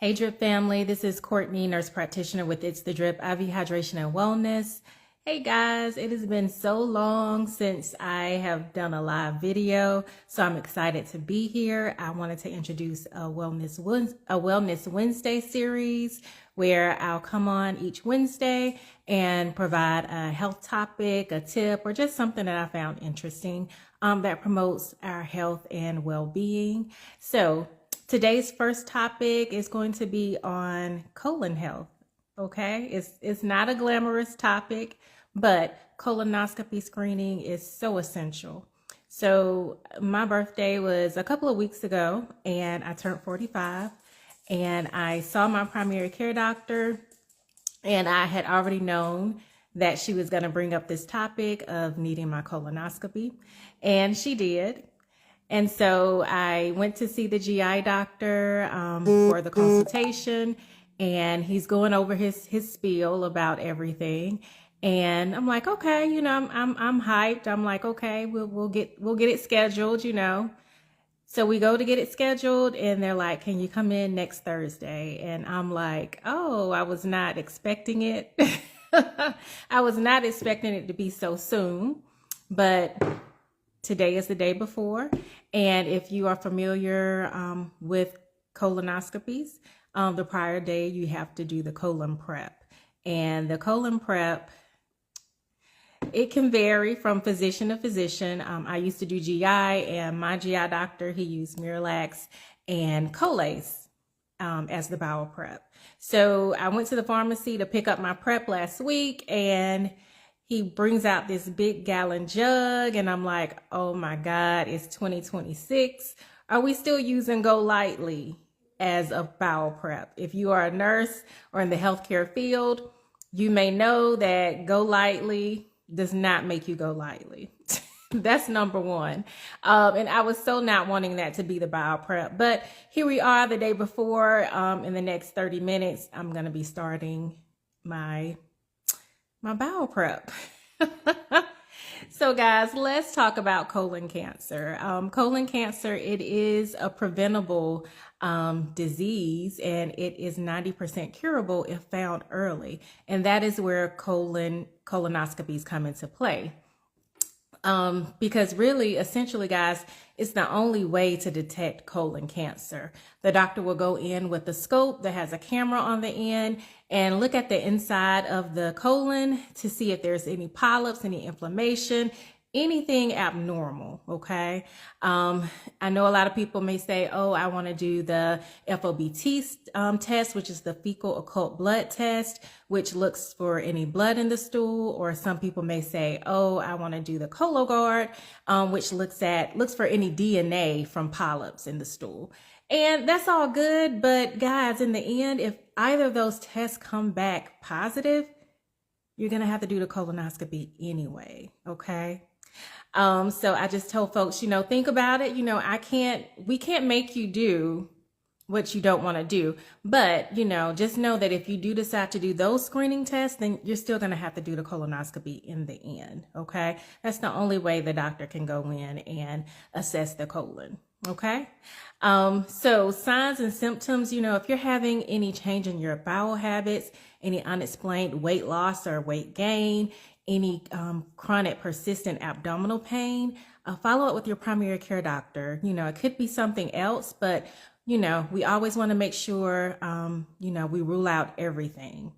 Hey Drip family, this is Courtney, nurse practitioner with It's the Drip IV Hydration and Wellness. Hey guys, it has been so long since I have done a live video, so I'm excited to be here. I wanted to introduce a Wellness Wednesday series where I'll come on each Wednesday and provide a health topic, a tip, or just something that I found interesting that promotes our health and well-being. So today's first topic is going to be on colon health. Okay, it's not a glamorous topic, but colonoscopy screening is so essential. So my birthday was a couple of weeks ago and I turned 45 and I saw my primary care doctor, and I had already known that she was going to bring up this topic of needing my colonoscopy, and she did. And so I went to see the GI doctor for the consultation, and he's going over his spiel about everything. And I'm like, okay, I'm hyped. I'm like, okay, we'll get it scheduled, So we go to get it scheduled, and they're like, can you come in next Thursday? And I'm like, oh, I was not expecting it. I was not expecting it to be so soon, but today is the day before. And if you are familiar with colonoscopies, the prior day you have to do the colon prep. And the colon prep, it can vary from physician to physician. I used to do GI, and my GI doctor, he used Miralax and Colace as the bowel prep. So I went to the pharmacy to pick up my prep last week, and he brings out this big gallon jug, and I'm like, oh my God, it's 2026. Are we still using Go Lightly as a bowel prep? If you are a nurse or in the healthcare field, you may know that Go Lightly does not make you go lightly. That's number one. And I was so not wanting that to be the bowel prep. But here we are the day before. In the next 30 minutes, I'm going to be starting my bowel prep. So guys, let's talk about colon cancer. Colon cancer, it is a preventable disease, and it is 90% curable if found early. And that is where colonoscopies come into play. Because really, essentially, guys, it's the only way to detect colon cancer. The doctor will go in with a scope that has a camera on the end and look at the inside of the colon to see if there's any polyps, any inflammation, anything abnormal. Okay. I know a lot of people may say, oh, I want to do the FOBT test, which is the fecal occult blood test, which looks for any blood in the stool. Or some people may say, oh, I want to do the Cologuard, which looks for any DNA from polyps in the stool. And that's all good. But guys, in the end, if either of those tests come back positive, you're going to have to do the colonoscopy anyway. Okay. So I just told folks, think about it. We can't make you do what you don't want to do. But, just know that if you do decide to do those screening tests, then you're still going to have to do the colonoscopy in the end. Okay. That's the only way the doctor can go in and assess the colon. Okay. So signs and symptoms, if you're having any change in your bowel habits, any unexplained weight loss or weight gain, any chronic persistent abdominal pain, follow up with your primary care doctor. It could be something else, but we always want to make sure, we rule out everything.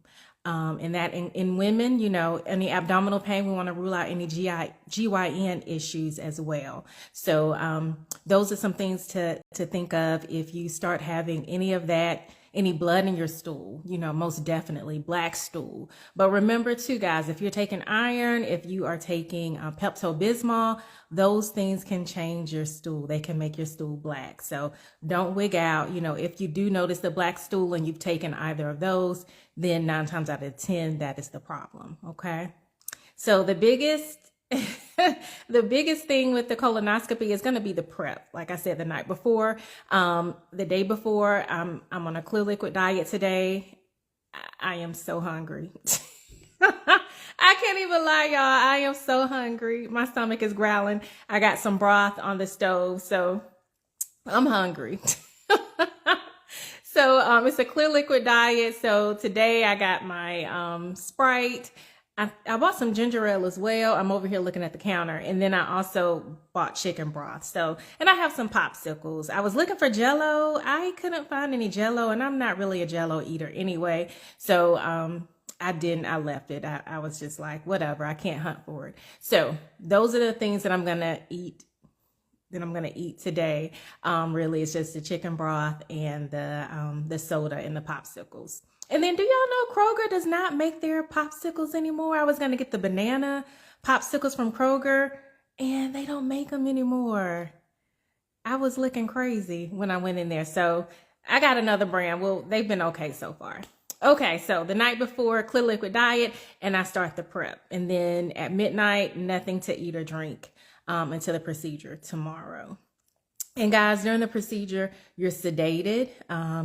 And that in women, any abdominal pain, we want to rule out any GYN issues as well. So those are some things to think of if you start having any of that. Any blood in your stool, most definitely black stool. But remember too, guys, if you're taking iron, if you are taking Pepto-Bismol, those things can change your stool. They can make your stool black. So don't wig out. If you do notice the black stool and you've taken either of those, then 9 times out of 10, that is the problem. Okay. So the biggest thing with the colonoscopy is going to be the prep. Like I said, the night before, the day before, I'm on a clear liquid diet today. I am so hungry. I can't even lie, y'all. I am so hungry. My stomach is growling. I got some broth on the stove, so I'm hungry. So it's a clear liquid diet. So today I got my Sprite. I bought some ginger ale as well. I'm over here looking at the counter. And then I also bought chicken broth. So, and I have some popsicles. I was looking for Jell-O. I couldn't find any Jell-O, and I'm not really a Jell-O eater anyway. So I left it. I was just like, whatever, I can't hunt for it. So those are the things that I'm gonna eat today. Really, it's just the chicken broth and the soda and the popsicles. And then do y'all know Kroger does not make their popsicles anymore? I was gonna get the banana popsicles from Kroger, and they don't make them anymore. I was looking crazy when I went in there. So I got another brand. Well, they've been okay so far. Okay, so the night before, clear liquid diet, and I start the prep. And then at midnight, nothing to eat or drink until the procedure tomorrow. And guys, during the procedure, you're sedated.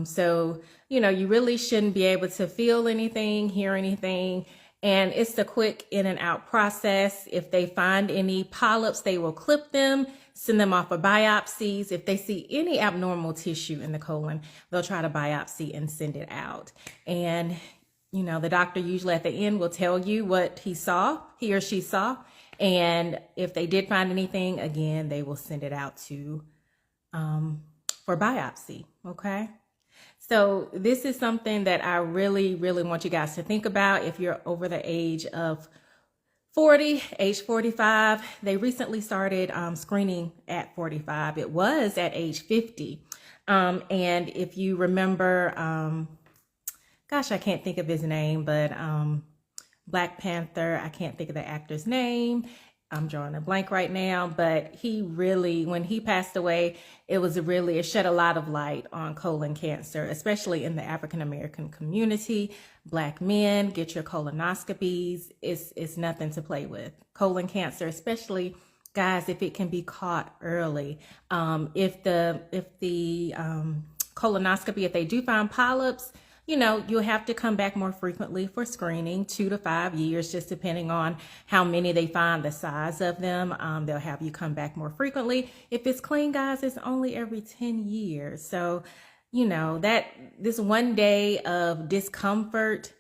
So, you know, you really shouldn't be able to feel anything, hear anything. And it's a quick in and out process. If they find any polyps, they will clip them, send them off for biopsies. If they see any abnormal tissue in the colon, they'll try to biopsy and send it out. And, you know, the doctor usually at the end will tell you what he or she saw. And if they did find anything, again, they will send it out for biopsy. Okay. So this is something that I really, really want you guys to think about. If you're over the age of 40, age 45, they recently started screening at 45. It was at age 50. And if you remember, gosh, I can't think of his name, but Black Panther, I can't think of the actor's name. I'm drawing a blank right now, but he really, when he passed away, it shed a lot of light on colon cancer, especially in the African-American community. Black men, get your colonoscopies. It's nothing to play with. Colon cancer, especially guys, if it can be caught early. If the colonoscopy, if they do find polyps, you know, you'll have to come back more frequently for screening, 2 to 5 years, just depending on how many they find, the size of them. They'll have you come back more frequently. If it's clean, guys, it's only every 10 years. So, you know, this one day of discomfort,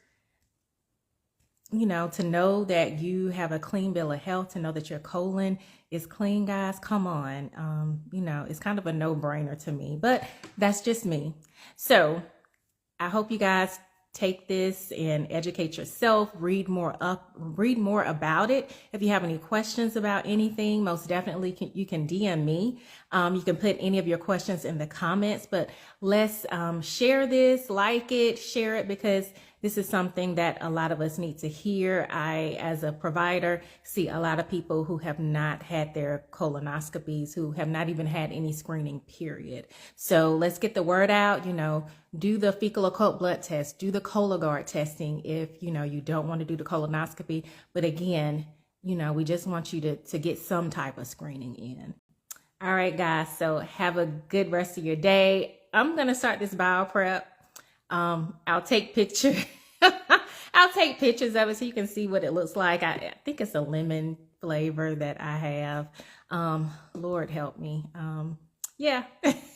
you know, to know that you have a clean bill of health, to know that your colon is clean, guys, come on. You know, it's kind of a no-brainer to me, but that's just me. So I hope you guys take this and educate yourself, read more about it. If you have any questions about anything, most definitely you can DM me. You can put any of your questions in the comments, but let's share this, like it, share it, because this is something that a lot of us need to hear. I, as a provider, see a lot of people who have not had their colonoscopies, who have not even had any screening, period. So let's get the word out, you know, do the fecal occult blood test, do the Cologuard testing if, you know, you don't want to do the colonoscopy. But again, you know, we just want you to get some type of screening in. All right, guys. So have a good rest of your day. I'm going to start this bowel prep. I'll take pictures. I'll take pictures of it so you can see what it looks like. I think it's a lemon flavor that I have. Lord help me. Yeah,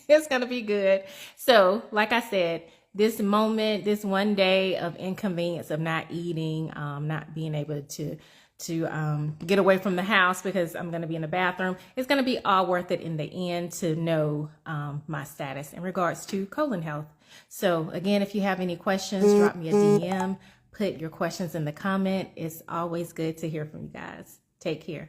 it's going to be good. So like I said, this moment, this one day of inconvenience of not eating, not being able to get away from the house because I'm going to be in the bathroom, it's going to be all worth it in the end to know my status in regards to colon health. So again, if you have any questions, drop me a DM, put your questions in the comment. It's always good to hear from you guys. Take care.